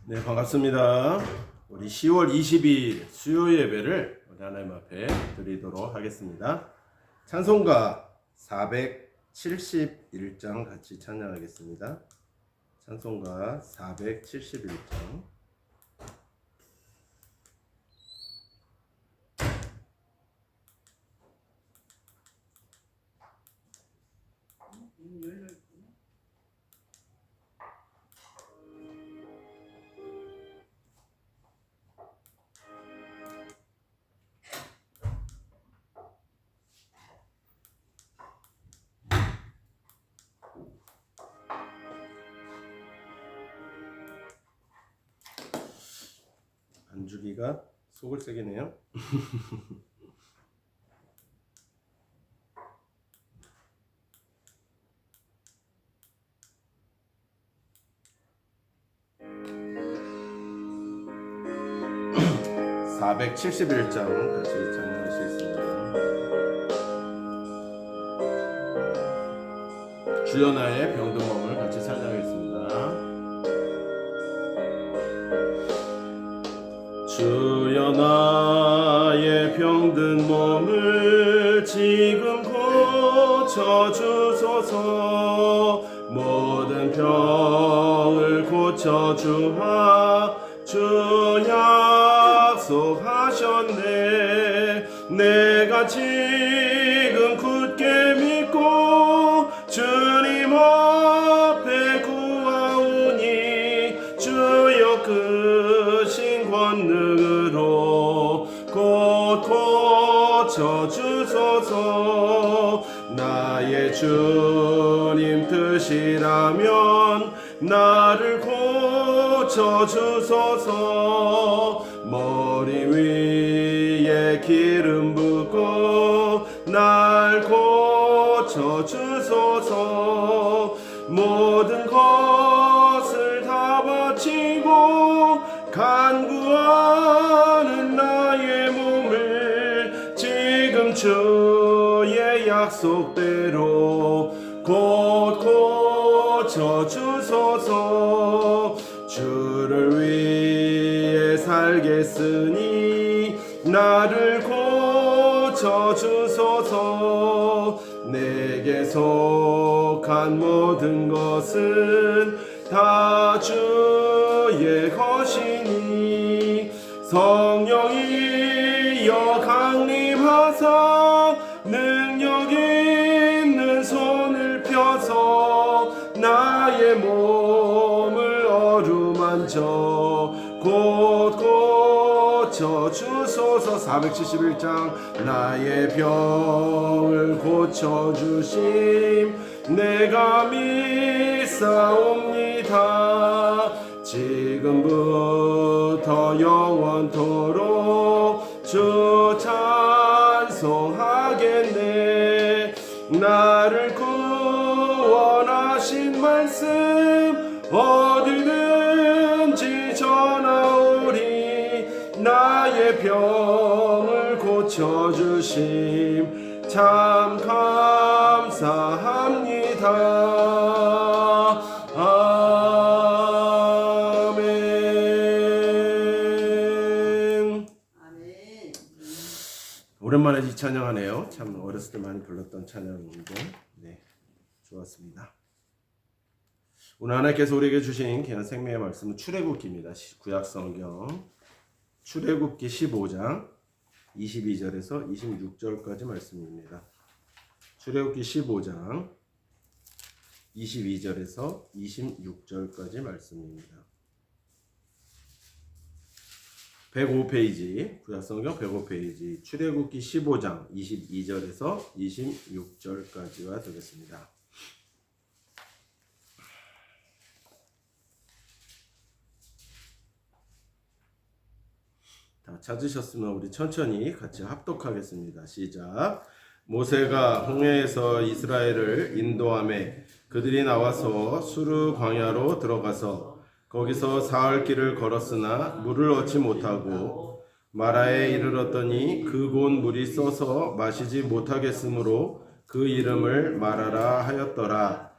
네, 반갑습니다. 우리 10월 22일 수요 예배를 우리 하나님 앞에 드리도록 하겠습니다. 찬송가 471장 같이 찬양하겠습니다. 찬송가 471장. 안주기가 속을 새기네요. (471장) 같이 찬양하시겠습니다. 주여 나의 병든 몸을 같이 찬양하겠습니다. 주여 나의 병든 몸을 지금 고쳐주소서. 모든 병을 고쳐주마 주 약속하셨네. 내가 지금 굳게 믿고 주님 앞에 구하오니 주여 크신 권능으로 곧 고쳐주소서. 나의 주님 뜻이라면 나를 고쳐주소서. 머리 위에 기름 붓고 날 고쳐주소서. 모든 것을 다 바치고 간구하는 나의 몸을 지금 주의 약속대로 곧 고쳐주소서. 주를 위해 살겠으니 나를 고쳐주소서. 내게 속한 모든 것은 다 주의 것이니 성령이여 강림하사 능력 있는 손을 펴서 나의 몸을 어루만져 곧 고쳐주소서. 471장 나의 병을 고쳐주심 내가 믿사옵니다. 지금부터 영원토록 주 찬송하겠네. 나를 구원하신 말씀 어디든지 전하오리. 나의 병을 고쳐주심 참 감사합니다. 아멘. 오랜만에 이 찬양하네요. 참 어렸을 때 많이 불렀던 찬양인데 네, 좋았습니다. 오늘 하나님께서 우리에게 주신 귀한 생명의 말씀은 출애굽기입니다. 구약성경 출애굽기 15장 22절에서 26절까지 말씀입니다. 출애굽기 15장 22절에서 26절까지 말씀입니다. 105페이지, 구약성경 105페이지, 출애굽기 15장 22절에서 26절까지가 되겠습니다. 다 찾으셨으면 우리 천천히 같이 합독하겠습니다. 시작. 모세가 홍해에서 이스라엘을 인도하매 그들이 나와서 수르 광야로 들어가서 거기서 사흘 길을 걸었으나 물을 얻지 못하고 마라에 이르렀더니 그 곳 물이 써서 마시지 못하겠으므로 그 이름을 마라라 하였더라.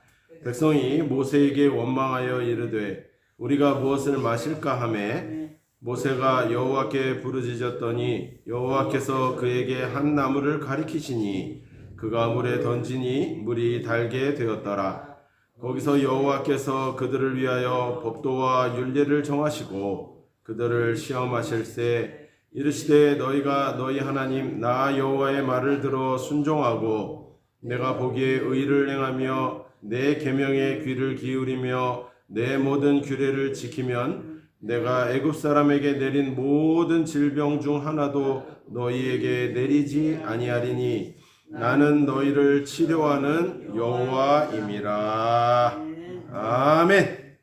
백성이 모세에게 원망하여 이르되 우리가 무엇을 마실까 하매 모세가 여호와께 부르짖었더니 여호와께서 그에게 한 나무를 가리키시니 그가 물에 던지니 물이 달게 되었더라. 거기서 여호와께서 그들을 위하여 법도와 율례를 정하시고 그들을 시험하실세 이르시되 너희가 너희 하나님 나 여호와의 말을 들어 순종하고 내가 보기에 의를 행하며 내 계명에 귀를 기울이며 내 모든 규례를 지키면 내가 애굽 사람에게 내린 모든 질병 중 하나도 너희에게 내리지 아니하리니 나는 너희를 치료하는 여호와임이라. 아멘.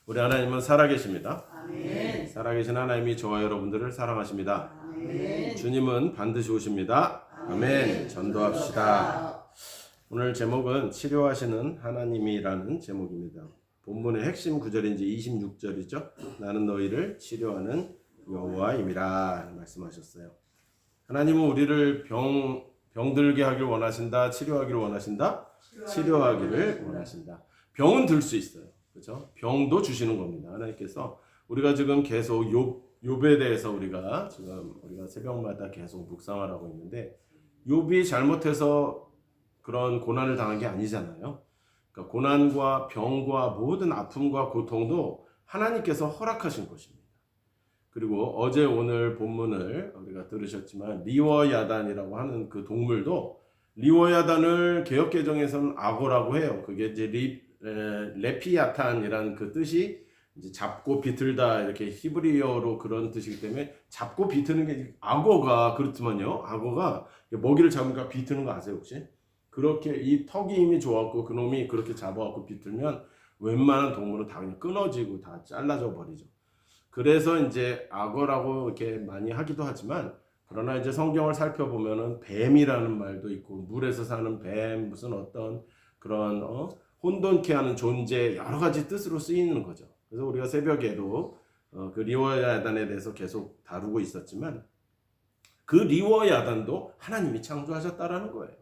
우리 하나님은 살아계십니다. 아멘. 살아계신 하나님이 저와 여러분들을 사랑하십니다. 아멘. 주님은 반드시 오십니다. 아멘. 전도합시다. 오늘 제목은 치료하시는 하나님이라는 제목입니다. 본문의 핵심 구절인지 26절이죠. 나는 너희를 치료하는 여호와임이라 말씀하셨어요. 하나님은 우리를 병들게 하길 원하신다. 치료하기를 원하신다. 치료하기를 원하신다. 병은 들 수 있어요. 그렇죠? 병도 주시는 겁니다. 하나님께서 우리가 지금 계속 욥에 대해서 우리가 새벽마다 계속 묵상을 하고 있는데 욥이 잘못해서 그런 고난을 당한 게 아니잖아요. 그러니까 고난과 병과 모든 아픔과 고통도 하나님께서 허락하신 것입니다. 그리고 어제 오늘 본문을 우리가 들으셨지만 리워야단이라고 하는 그 동물도 리워야단을 개역개정에서는 악어라고 해요. 그게 이제 레피아탄이라는 그 뜻이 이제 잡고 비틀다 이렇게 히브리어로 그런 뜻이기 때문에 잡고 비트는 게 악어가 그렇지만요. 악어가 먹이를 잡으니까 비트는 거 아세요 혹시? 그렇게 이 턱이 힘이 좋았고 그놈이 그렇게 잡아갖고 비틀면 웬만한 동물은 다 그냥 끊어지고 다 잘라져 버리죠. 그래서 이제 악어라고 이렇게 많이 하기도 하지만 그러나 이제 성경을 살펴보면은 뱀이라는 말도 있고 물에서 사는 뱀 무슨 어떤 그런 혼돈케 하는 존재 여러 가지 뜻으로 쓰이는 거죠. 그래서 우리가 새벽에도 그 리워야단에 대해서 계속 다루고 있었지만 그 리워야단도 하나님이 창조하셨다라는 거예요.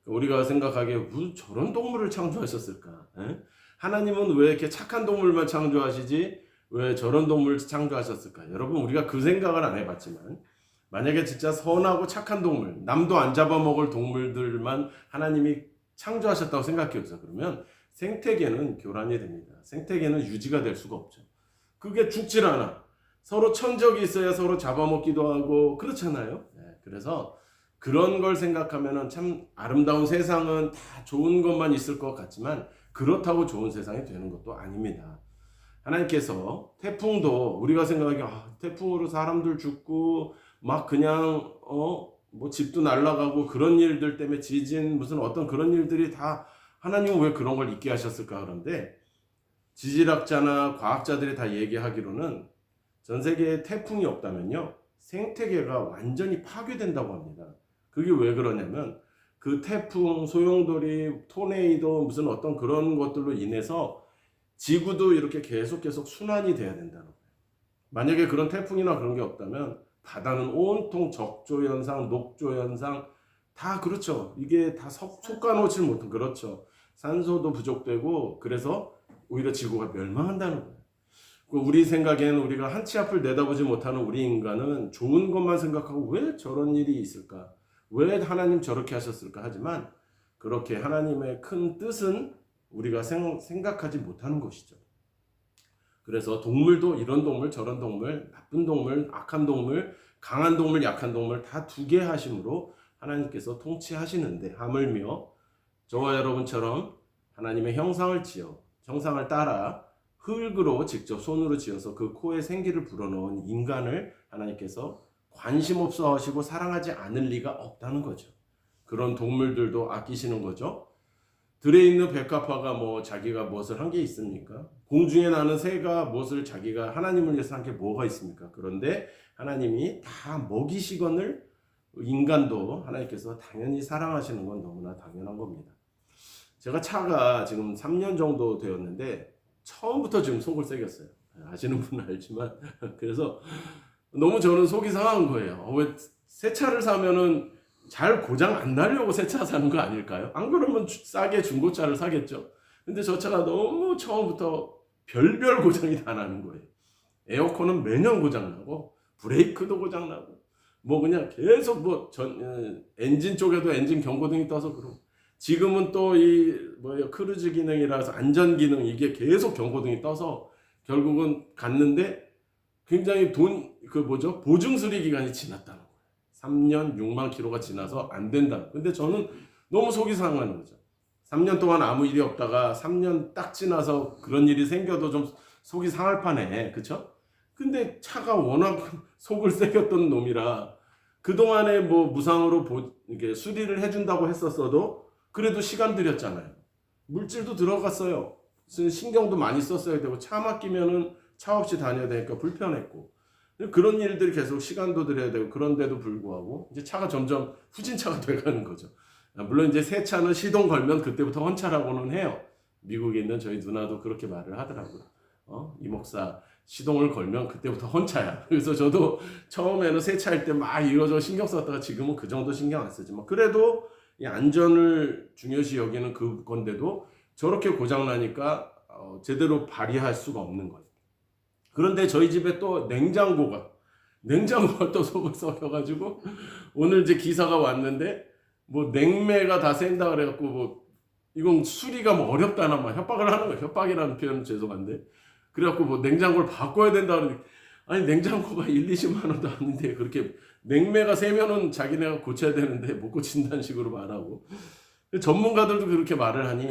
우리가 생각하기에 무슨 저런 동물을 창조하셨을까? 에? 하나님은 왜 이렇게 착한 동물만 창조하시지? 왜 저런 동물 창조하셨을까? 여러분 우리가 그 생각을 안 해봤지만 만약에 진짜 선하고 착한 동물, 남도 안 잡아먹을 동물들만 하나님이 창조하셨다고 생각해보세요. 그러면 생태계는 교란이 됩니다. 생태계는 유지가 될 수가 없죠. 그게 죽질 않아. 서로 천적이 있어야 서로 잡아먹기도 하고 그렇잖아요. 네, 그래서 그런 걸 생각하면 참 아름다운 세상은 다 좋은 것만 있을 것 같지만 그렇다고 좋은 세상이 되는 것도 아닙니다. 하나님께서 태풍도 우리가 생각하기에 태풍으로 사람들 죽고 막 그냥 뭐 집도 날아가고 그런 일들 때문에 지진 무슨 어떤 그런 일들이 다 하나님은 왜 그런 걸 있게 하셨을까? 그런데 지질학자나 과학자들이 다 얘기하기로는 전 세계에 태풍이 없다면요 생태계가 완전히 파괴된다고 합니다. 그게 왜 그러냐면 그 태풍, 소용돌이, 토네이도 무슨 어떤 그런 것들로 인해서 지구도 이렇게 계속 순환이 돼야 된다는 거예요. 만약에 그런 태풍이나 그런 게 없다면 바다는 온통 적조 현상, 녹조 현상 다 그렇죠. 이게 다 솎아놓지 못한 그렇죠. 산소도 부족되고 그래서 오히려 지구가 멸망한다는 거예요. 우리 생각에는 우리가 한치 앞을 내다보지 못하는 우리 인간은 좋은 것만 생각하고 왜 저런 일이 있을까? 왜 하나님 저렇게 하셨을까? 하지만 그렇게 하나님의 큰 뜻은 우리가 생각하지 못하는 것이죠. 그래서 동물도 이런 동물 저런 동물 나쁜 동물 악한 동물 강한 동물 약한 동물 다 두게 하심으로 하나님께서 통치하시는데 하물며 저와 여러분처럼 하나님의 형상을 따라 흙으로 직접 손으로 지어서 그 코에 생기를 불어넣은 인간을 하나님께서 관심 없어 하시고 사랑하지 않을 리가 없다는 거죠. 그런 동물들도 아끼시는 거죠. 들에 있는 백합화가 뭐 자기가 무엇을 한 게 있습니까? 공중에 나는 새가 무엇을 자기가 하나님을 위해서 한 게 뭐가 있습니까? 그런데 하나님이 다 먹이시거늘 인간도 하나님께서 당연히 사랑하시는 건 너무나 당연한 겁니다. 제가 차가 지금 3년 정도 되었는데 처음부터 지금 속을 새겼어요. 아시는 분은 알지만 그래서 너무 저는 속이 상한 거예요. 왜 새 차를 사면은 잘 고장 안 나려고 새 차 사는 거 아닐까요? 안 그러면 싸게 중고차를 사겠죠. 근데 저 차가 너무 처음부터 별별 고장이 다 나는 거예요. 에어컨은 매년 고장나고 브레이크도 고장나고 뭐 그냥 계속 엔진 쪽에도 엔진 경고등이 떠서 그러고 지금은 또 이 크루즈 기능이라서 안전 기능 이게 계속 경고등이 떠서 결국은 갔는데 굉장히 보증 수리 기간이 지났다는 거예요. 3년 6만 킬로가 지나서 안 된다. 근데 저는 너무 속이 상하는 거죠. 3년 동안 아무 일이 없다가 3년 딱 지나서 그런 일이 생겨도 좀 속이 상할 판에, 그쵸? 근데 차가 워낙 속을 새겼던 놈이라 그동안에 뭐 무상으로 이렇게 수리를 해준다고 했었어도 그래도 시간 들였잖아요. 물질도 들어갔어요. 신경도 많이 썼어야 되고 차 막히면은 차 없이 다녀야 되니까 불편했고 그런 일들이 계속 시간도 들여야 되고 그런데도 불구하고 이제 차가 점점 후진차가 돼가는 거죠. 물론 이제 새 차는 시동 걸면 그때부터 헌차라고는 해요. 미국에 있는 저희 누나도 그렇게 말을 하더라고요. 이 목사 시동을 걸면 그때부터 헌차야. 그래서 저도 처음에는 새 차일 때 막 이러저러 신경 썼다가 지금은 그 정도 신경 안 쓰지만 그래도 이 안전을 중요시 여기는 그건데도 저렇게 고장나니까 제대로 발휘할 수가 없는 거예요. 그런데 저희 집에 또 냉장고가 또 속을 썩혀가지고 오늘 이제 기사가 왔는데 뭐 냉매가 다 샌다 그래갖고 뭐 이건 수리가 뭐 어렵다나 막 협박을 하는 거예요. 협박이라는 표현은 죄송한데 그래갖고 뭐 냉장고를 바꿔야 된다 그러니 아니 냉장고가 1-20만 원도 아닌데 그렇게 냉매가 세면은 자기네가 고쳐야 되는데 못 고친다는 식으로 말하고 전문가들도 그렇게 말을 하니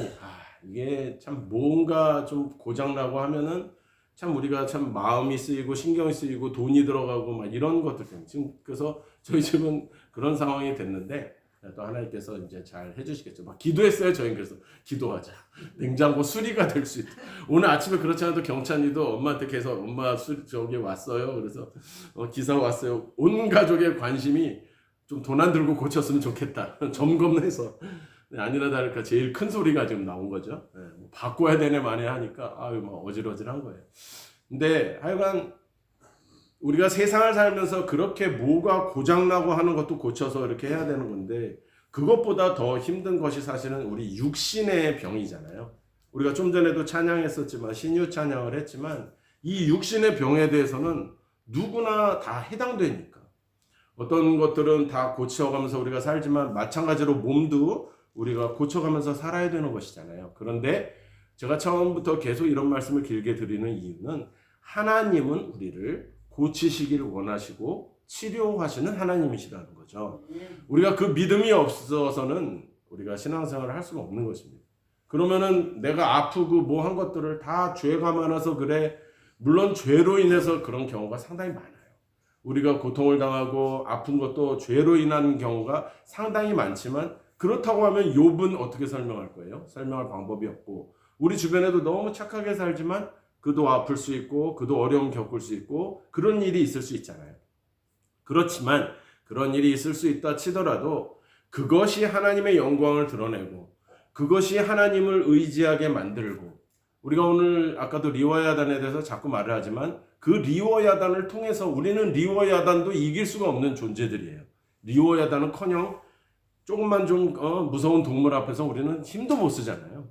이게 참 뭔가 좀 고장나고 하면은 참 우리가 참 마음이 쓰이고 신경이 쓰이고 돈이 들어가고 막 이런 것들 때문에 지금 그래서 저희 집은 그런 상황이 됐는데 또 하나님께서 이제 잘 해주시겠죠. 막 기도했어요. 저희는 그래서 기도하자. 냉장고 수리가 될 수 있다. 오늘 아침에 그렇지 않아도 경찬이도 엄마한테 계속 엄마 저기 왔어요. 그래서 기사 왔어요. 온 가족의 관심이 좀 돈 안 들고 고쳤으면 좋겠다. 점검해서 아니나 다를까 제일 큰 소리가 지금 나온 거죠. 뭐 바꿔야 되네 마네 하니까 막 어질어질한 거예요. 근데 하여간 우리가 세상을 살면서 그렇게 뭐가 고장나고 하는 것도 고쳐서 이렇게 해야 되는 건데 그것보다 더 힘든 것이 사실은 우리 육신의 병이잖아요. 우리가 좀 전에도 찬양했었지만 신유 찬양을 했지만 이 육신의 병에 대해서는 누구나 다 해당되니까 어떤 것들은 다 고쳐가면서 우리가 살지만 마찬가지로 몸도 우리가 고쳐가면서 살아야 되는 것이잖아요. 그런데 제가 처음부터 계속 이런 말씀을 길게 드리는 이유는 하나님은 우리를 고치시기를 원하시고 치료하시는 하나님이시라는 거죠. 우리가 그 믿음이 없어서는 우리가 신앙생활을 할 수가 없는 것입니다. 그러면은 내가 아프고 뭐 한 것들을 다 죄가 많아서 그래. 물론 죄로 인해서 그런 경우가 상당히 많아요. 우리가 고통을 당하고 아픈 것도 죄로 인한 경우가 상당히 많지만 그렇다고 하면 욥은 어떻게 설명할 거예요? 설명할 방법이 없고 우리 주변에도 너무 착하게 살지만 그도 아플 수 있고 그도 어려움 겪을 수 있고 그런 일이 있을 수 있잖아요. 그렇지만 그런 일이 있을 수 있다 치더라도 그것이 하나님의 영광을 드러내고 그것이 하나님을 의지하게 만들고 우리가 오늘 아까도 리워야단에 대해서 자꾸 말을 하지만 그 리워야단을 통해서 우리는 리워야단도 이길 수가 없는 존재들이에요. 리워야단은커녕 조금만 좀 무서운 동물 앞에서 우리는 힘도 못 쓰잖아요.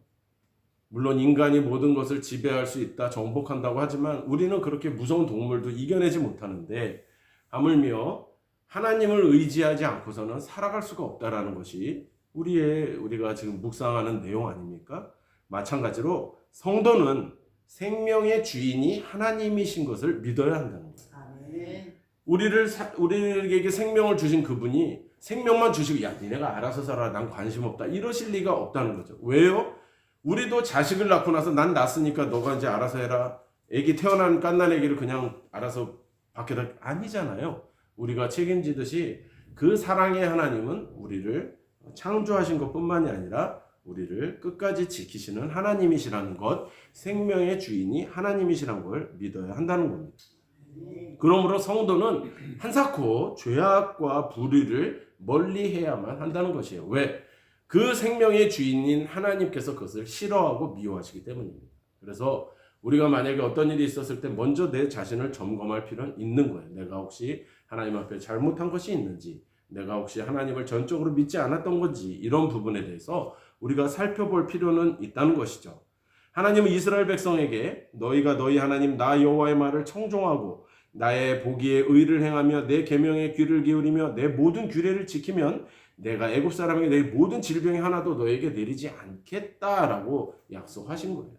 물론 인간이 모든 것을 지배할 수 있다, 정복한다고 하지만 우리는 그렇게 무서운 동물도 이겨내지 못하는데 하물며 하나님을 의지하지 않고서는 살아갈 수가 없다라는 것이 우리가 지금 묵상하는 내용 아닙니까? 마찬가지로 성도는 생명의 주인이 하나님이신 것을 믿어야 한다는 거예요. 우리에게 생명을 주신 그분이 생명만 주시고 야 니네가 알아서 살아 난 관심 없다 이러실 리가 없다는 거죠. 왜요? 우리도 자식을 낳고 나서 난 낳았으니까 너가 이제 알아서 해라. 애기 태어난 갓난 애기를 그냥 알아서 밖에다 아니잖아요. 우리가 책임지듯이 그 사랑의 하나님은 우리를 창조하신 것뿐만이 아니라 우리를 끝까지 지키시는 하나님이시라는 것, 생명의 주인이 하나님이시라는 걸 믿어야 한다는 겁니다. 그러므로 성도는 한사코 죄악과 불의를 멀리해야만 한다는 것이에요. 왜? 그 생명의 주인인 하나님께서 그것을 싫어하고 미워하시기 때문입니다. 그래서 우리가 만약에 어떤 일이 있었을 때 먼저 내 자신을 점검할 필요는 있는 거예요. 내가 혹시 하나님 앞에 잘못한 것이 있는지, 내가 혹시 하나님을 전적으로 믿지 않았던 건지 이런 부분에 대해서 우리가 살펴볼 필요는 있다는 것이죠. 하나님은 이스라엘 백성에게 너희가 너희 하나님 나 여호와의 말을 청종하고 나의 보기에 의를 행하며 내 계명에 귀를 기울이며 내 모든 규례를 지키면 내가 애굽 사람에게 내 모든 질병이 하나도 너에게 내리지 않겠다라고 약속하신 거예요.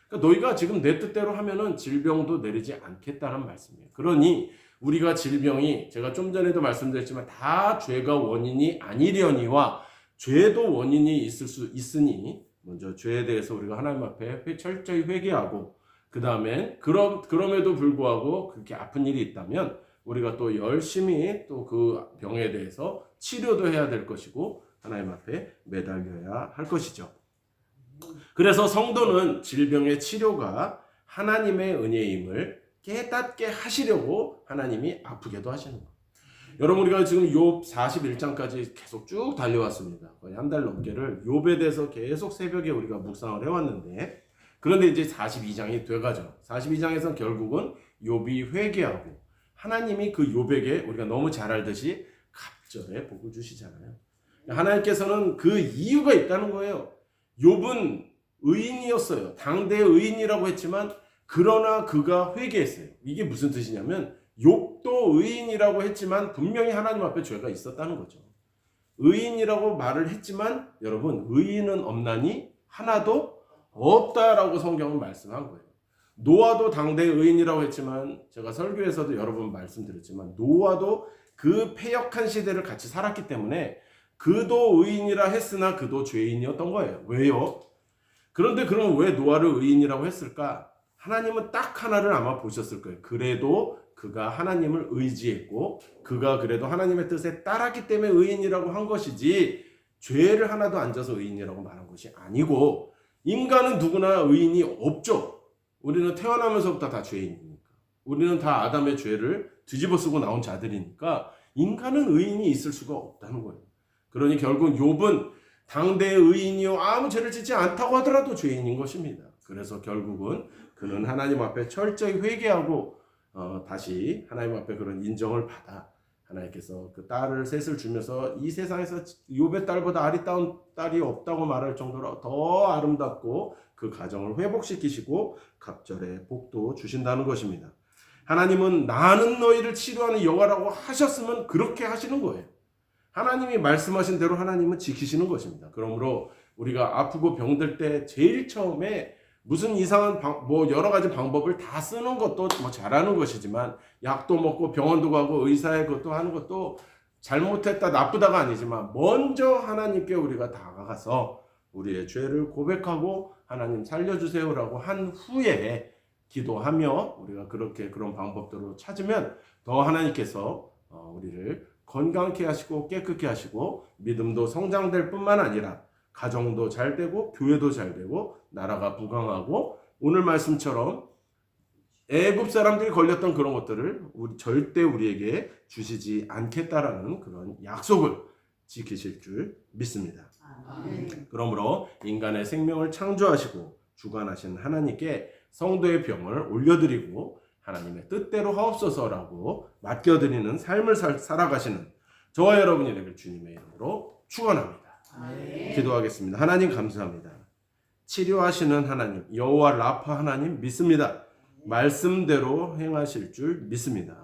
그러니까 너희가 지금 내 뜻대로 하면은 질병도 내리지 않겠다는 말씀이에요. 그러니 우리가 질병이 제가 좀 전에도 말씀드렸지만 다 죄가 원인이 아니려니와 죄도 원인이 있을 수 있으니 먼저 죄에 대해서 우리가 하나님 앞에 철저히 회개하고 그 다음에 그럼에도 불구하고 그렇게 아픈 일이 있다면 우리가 또 열심히 또 그 병에 대해서 치료도 해야 될 것이고 하나님 앞에 매달려야 할 것이죠. 그래서 성도는 질병의 치료가 하나님의 은혜임을 깨닫게 하시려고 하나님이 아프게도 하시는 거예요. 여러분 우리가 지금 욥 41장까지 계속 쭉 달려왔습니다. 거의 한 달 넘게를 욥에 대해서 계속 새벽에 우리가 묵상을 해왔는데 그런데 이제 42장이 돼가죠. 42장에서는 결국은 욥이 회개하고 하나님이 그 욥에게 우리가 너무 잘 알듯이 갑절에 복을 주시잖아요. 하나님께서는 그 이유가 있다는 거예요. 욥은 의인이었어요. 당대의 의인이라고 했지만 그러나 그가 회개했어요. 이게 무슨 뜻이냐면 욥도 의인이라고 했지만 분명히 하나님 앞에 죄가 있었다는 거죠. 의인이라고 말을 했지만 여러분 의인은 없나니 하나도 없다라고 성경은 말씀한 거예요. 노아도 당대 의인이라고 했지만 제가 설교에서도 여러 번 말씀드렸지만 노아도 그 패역한 시대를 같이 살았기 때문에 그도 의인이라 했으나 그도 죄인이었던 거예요. 왜요? 그런데 그럼 왜 노아를 의인이라고 했을까? 하나님은 딱 하나를 아마 보셨을 거예요. 그래도 그가 하나님을 의지했고 그가 그래도 하나님의 뜻에 따랐기 때문에 의인이라고 한 것이지 죄를 하나도 안 져서 의인이라고 말한 것이 아니고 인간은 누구나 의인이 없죠. 우리는 태어나면서부터 다 죄인이니까. 우리는 다 아담의 죄를 뒤집어 쓰고 나온 자들이니까 인간은 의인이 있을 수가 없다는 거예요. 그러니 결국 욥은 당대의 의인이요 아무 죄를 짓지 않다고 하더라도 죄인인 것입니다. 그래서 결국은 그는 하나님 앞에 철저히 회개하고 다시 하나님 앞에 그런 인정을 받아 하나님께서 그 딸을 셋을 주면서 이 세상에서 욥의 딸보다 아리따운 딸이 없다고 말할 정도로 더 아름답고 그 가정을 회복시키시고 갑절에 복도 주신다는 것입니다. 하나님은 나는 너희를 치료하는 여호와라고 하셨으면 그렇게 하시는 거예요. 하나님이 말씀하신 대로 하나님은 지키시는 것입니다. 그러므로 우리가 아프고 병들 때 제일 처음에 무슨 이상한 여러 가지 방법을 다 쓰는 것도 잘하는 것이지만 약도 먹고 병원도 가고 의사의 것도 하는 것도 잘못했다 나쁘다가 아니지만 먼저 하나님께 우리가 다가가서 우리의 죄를 고백하고 하나님 살려주세요라고 한 후에 기도하며 우리가 그런 방법들을 찾으면 더 하나님께서 우리를 건강케 하시고 깨끗게 하시고 믿음도 성장될 뿐만 아니라 가정도 잘 되고 교회도 잘 되고 나라가 부강하고 오늘 말씀처럼 애굽 사람들이 걸렸던 그런 것들을 절대 우리에게 주시지 않겠다라는 그런 약속을 지키실 줄 믿습니다. 그러므로 인간의 생명을 창조하시고 주관하신 하나님께 성도의 병을 올려드리고 하나님의 뜻대로 하옵소서라고 맡겨드리는 삶을 살아가시는 저와 여러분이 되길 주님의 이름으로 축원합니다. 기도하겠습니다. 하나님 감사합니다. 치료하시는 하나님 여호와 라파 하나님 믿습니다. 말씀대로 행하실 줄 믿습니다.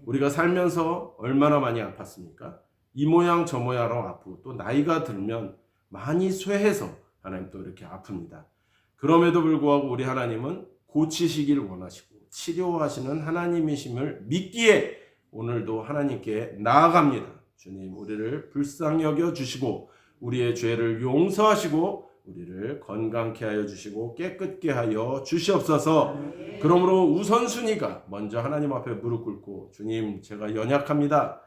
우리가 살면서 얼마나 많이 아팠습니까? 이 모양 저 모양으로 아프고 또 나이가 들면 많이 쇠해서 하나님 또 이렇게 아픕니다. 그럼에도 불구하고 우리 하나님은 고치시길 원하시고 치료하시는 하나님이심을 믿기에 오늘도 하나님께 나아갑니다. 주님 우리를 불쌍히 여겨 주시고 우리의 죄를 용서하시고 우리를 건강케 하여 주시고 깨끗게 하여 주시옵소서. 그러므로 우선순위가 먼저 하나님 앞에 무릎 꿇고 주님 제가 연약합니다.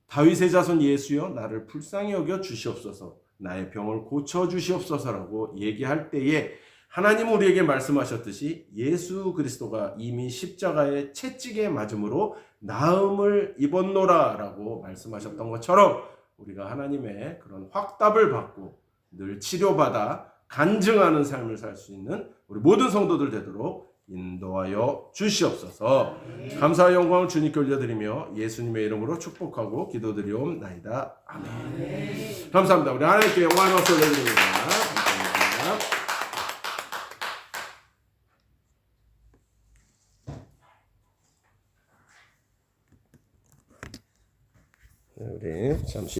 다윗의 자손 예수여 나를 불쌍히 여겨 주시옵소서. 나의 병을 고쳐 주시옵소서라고 얘기할 때에 하나님 우리에게 말씀하셨듯이 예수 그리스도가 이미 십자가의 채찍에 맞음으로 나음을 입었노라라고 말씀하셨던 것처럼 우리가 하나님의 그런 확답을 받고 늘 치료받아 간증하는 삶을 살 수 있는 우리 모든 성도들 되도록 인도하여 주시옵소서. 감사와 영광을 주님께 올려드리며 예수님의 이름으로 축복하고 기도드리옵나이다. 아멘. 감사합니다. 우리 하나님께 영광을 올려드립니다. 감사합니다. 우리 잠시